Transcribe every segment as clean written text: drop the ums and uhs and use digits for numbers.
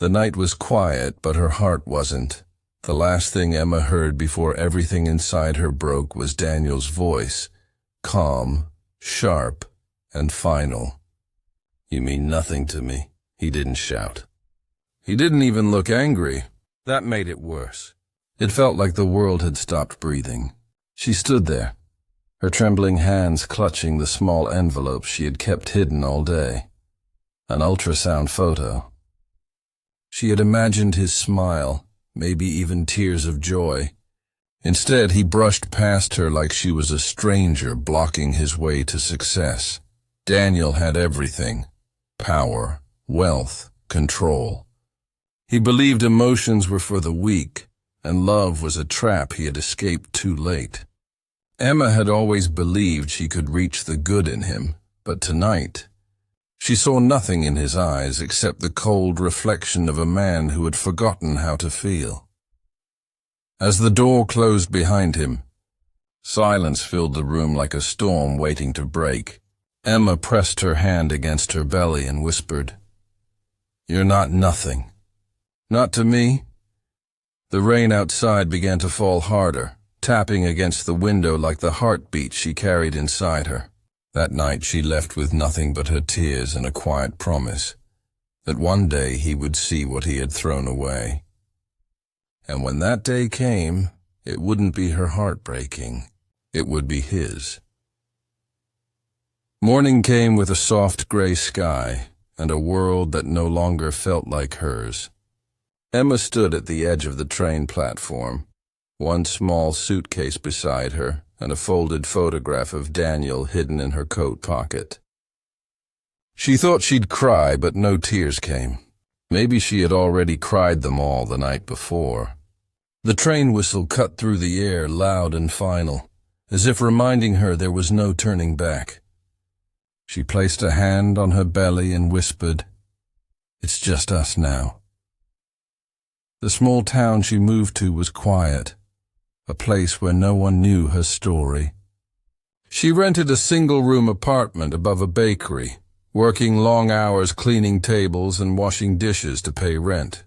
The night was quiet, but her heart wasn't. The last thing Emma heard before everything inside her broke was Daniel's voice, calm, sharp, and final. "You mean nothing to me," he didn't shout. He didn't even look angry. That made it worse. It felt like the world had stopped breathing. She stood there, her trembling hands clutching the small envelope she had kept hidden all day. An ultrasound photo. She had imagined his smile, maybe even tears of joy. Instead, he brushed past her like she was a stranger blocking his way to success. Daniel had everything: power, wealth, control. He believed emotions were for the weak, and love was a trap he had escaped too late. Emma had always believed she could reach the good in him, but tonight, she saw nothing in his eyes except the cold reflection of a man who had forgotten how to feel. As the door closed behind him, silence filled the room like a storm waiting to break. Emma pressed her hand against her belly and whispered, "You're not nothing. Not to me." The rain outside began to fall harder, tapping against the window like the heartbeat she carried inside her. That night she left with nothing but her tears and a quiet promise that one day he would see what he had thrown away. And when that day came, it wouldn't be her heart breaking, it would be his. Morning came with a soft gray sky and a world that no longer felt like hers. Emma stood at the edge of the train platform, one small suitcase beside her and a folded photograph of Daniel hidden in her coat pocket. She thought she'd cry, but no tears came. Maybe she had already cried them all the night before. The train whistle cut through the air, loud and final, as if reminding her there was no turning back. She placed a hand on her belly and whispered, "It's just us now." The small town she moved to was quiet, a place where no one knew her story. She rented a single-room apartment above a bakery, working long hours cleaning tables and washing dishes to pay rent.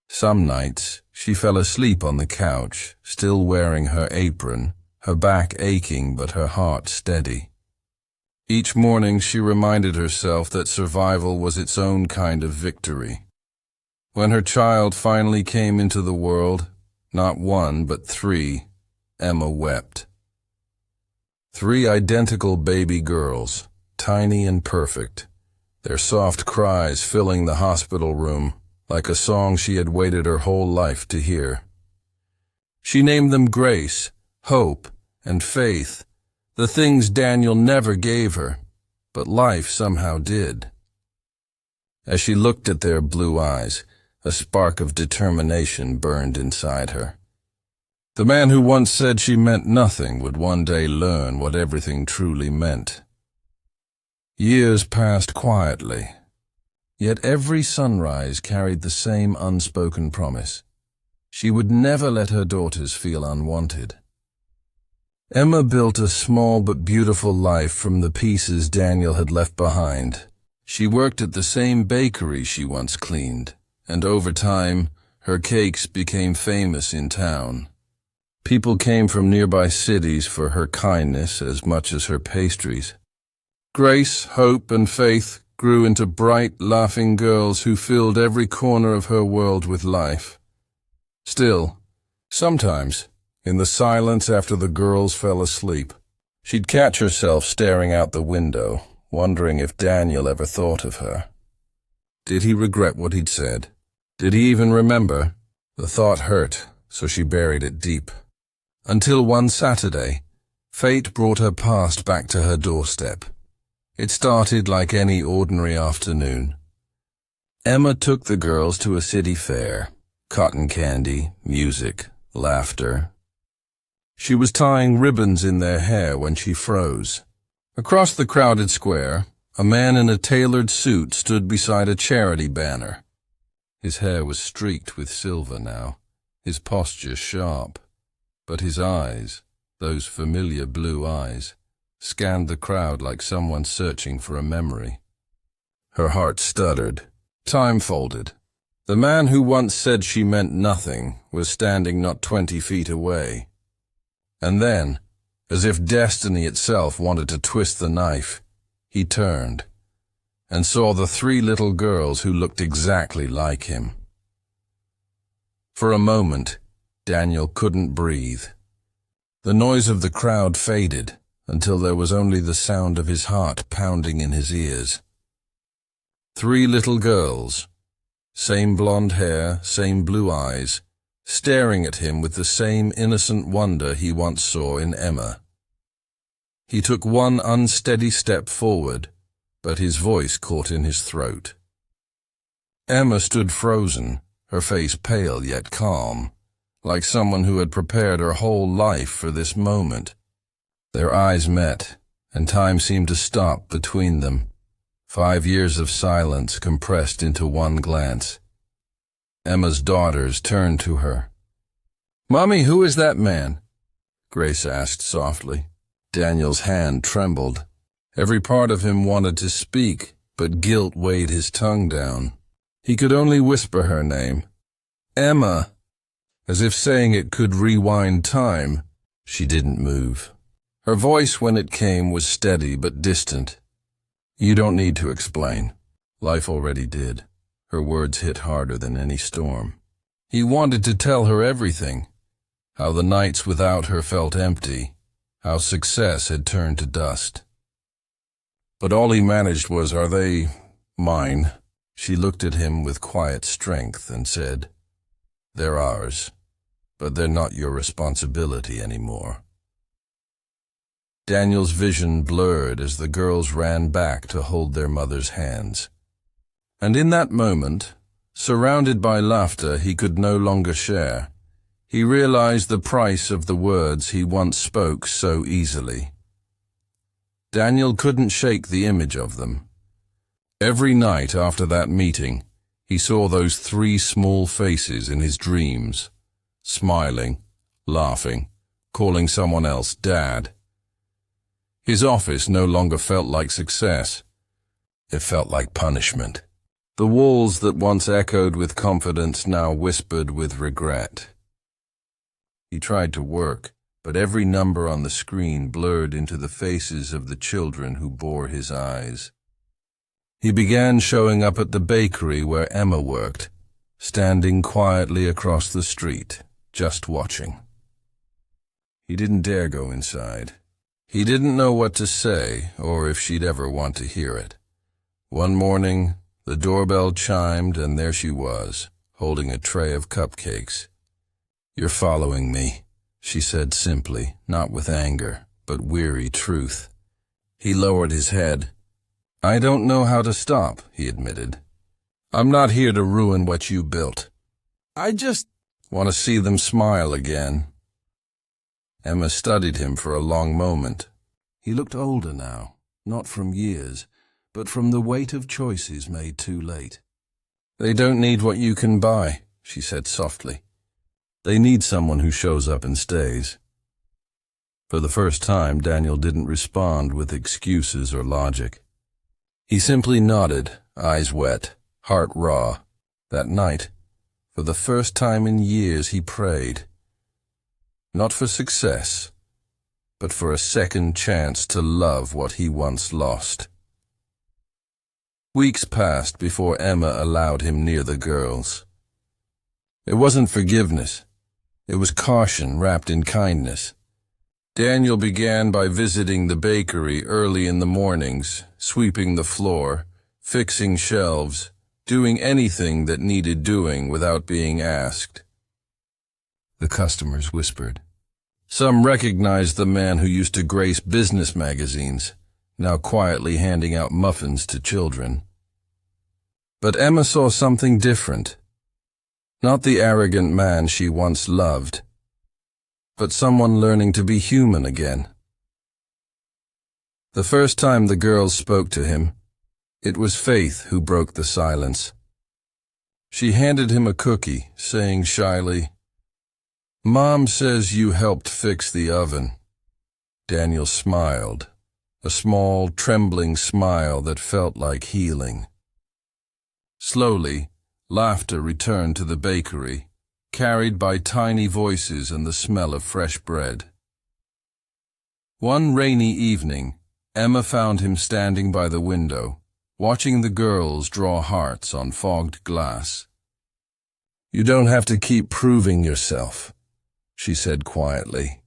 Some nights, she fell asleep on the couch, still wearing her apron, her back aching but her heart steady. Each morning she reminded herself that survival was its own kind of victory. When her child finally came into the world, not one but 3, Emma wept. 3 identical baby girls, tiny and perfect, their soft cries filling the hospital room like a song she had waited her whole life to hear. She named them Grace, Hope, and Faith, the things Daniel never gave her, but life somehow did. As she looked at their blue eyes, a spark of determination burned inside her. The man who once said she meant nothing would one day learn what everything truly meant. Years passed quietly, yet every sunrise carried the same unspoken promise. She would never let her daughters feel unwanted. Emma built a small but beautiful life from the pieces Daniel had left behind. She worked at the same bakery she once cleaned, and over time, her cakes became famous in town. People came from nearby cities for her kindness as much as her pastries. Grace, Hope, and Faith grew into bright, laughing girls who filled every corner of her world with life. Still, sometimes, in the silence after the girls fell asleep, she'd catch herself staring out the window, wondering if Daniel ever thought of her. Did he regret what he'd said? Did he even remember? The thought hurt, so she buried it deep. Until one Saturday, fate brought her past back to her doorstep. It started like any ordinary afternoon. Emma took the girls to a city fair. Cotton candy, music, laughter. She was tying ribbons in their hair when she froze. Across the crowded square, a man in a tailored suit stood beside a charity banner. His hair was streaked with silver now, his posture sharp, but his eyes, those familiar blue eyes, scanned the crowd like someone searching for a memory. Her heart stuttered. Time folded. The man who once said she meant nothing was standing not 20 feet away. And then, as if destiny itself wanted to twist the knife, he turned and saw the 3 little girls who looked exactly like him. For a moment, Daniel couldn't breathe. The noise of the crowd faded until there was only the sound of his heart pounding in his ears. 3 little girls, same blonde hair, same blue eyes, staring at him with the same innocent wonder he once saw in Emma. He took one unsteady step forward, but his voice caught in his throat. Emma stood frozen, her face pale yet calm, like someone who had prepared her whole life for this moment. Their eyes met, and time seemed to stop between them. 5 years of silence compressed into one glance. Emma's daughters turned to her. "Mommy, who is that man?" Grace asked softly. Daniel's hand trembled. Every part of him wanted to speak, but guilt weighed his tongue down. He could only whisper her name. "Emma." As if saying it could rewind time, she didn't move. Her voice, when it came, was steady but distant. "You don't need to explain. Life already did." Her words hit harder than any storm. He wanted to tell her everything. How the nights without her felt empty. How success had turned to dust. But all he managed was, "Are they mine?" She looked at him with quiet strength and said, "They're ours, but they're not your responsibility anymore." Daniel's vision blurred as the girls ran back to hold their mother's hands. And in that moment, surrounded by laughter he could no longer share, he realized the price of the words he once spoke so easily. Daniel couldn't shake the image of them. Every night after that meeting, he saw those 3 small faces in his dreams, smiling, laughing, calling someone else Dad. His office no longer felt like success. It felt like punishment. The walls that once echoed with confidence now whispered with regret. He tried to work, but every number on the screen blurred into the faces of the children who bore his eyes. He began showing up at the bakery where Emma worked, standing quietly across the street, just watching. He didn't dare go inside. He didn't know what to say, or if she'd ever want to hear it. One morning, the doorbell chimed, and there she was, holding a tray of cupcakes. "You're following me," she said simply, not with anger, but weary truth. He lowered his head. "I don't know how to stop," he admitted. "I'm not here to ruin what you built. I just want to see them smile again." Emma studied him for a long moment. He looked older now, not from years, but from the weight of choices made too late. "They don't need what you can buy," she said softly. "They need someone who shows up and stays." For the first time, Daniel didn't respond with excuses or logic. He simply nodded, eyes wet, heart raw. That night, for the first time in years, he prayed. Not for success, but for a second chance to love what he once lost. Weeks passed before Emma allowed him near the girls. It wasn't forgiveness. It was caution wrapped in kindness. Daniel began by visiting the bakery early in the mornings, sweeping the floor, fixing shelves, doing anything that needed doing without being asked. The customers whispered. Some recognized the man who used to grace business magazines, now quietly handing out muffins to children. But Emma saw something different. Not the arrogant man she once loved, but someone learning to be human again. The first time the girls spoke to him, it was Faith who broke the silence. She handed him a cookie, saying shyly, "Mom says you helped fix the oven." Daniel smiled, a small, trembling smile that felt like healing. Slowly, Laughter returned to the bakery, carried by tiny voices and the smell of fresh bread. One rainy evening, Emma found him standing by the window, watching the girls draw hearts on fogged glass. "You don't have to keep proving yourself," she said quietly.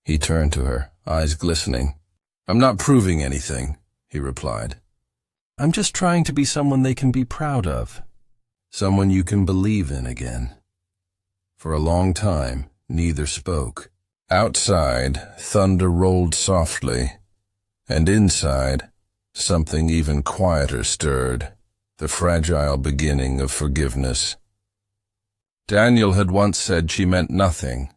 He turned to her, eyes glistening. "I'm not proving anything," he replied. "I'm just trying to be someone they can be proud of. Someone you can believe in again." For a long time, neither spoke. Outside, thunder rolled softly, and inside, something even quieter stirred, the fragile beginning of forgiveness. Daniel had once said she meant nothing,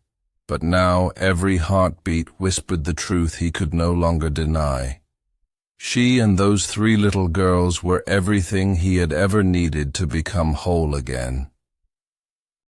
but now every heartbeat whispered the truth he could no longer deny. She and those 3 little girls were everything he had ever needed to become whole again.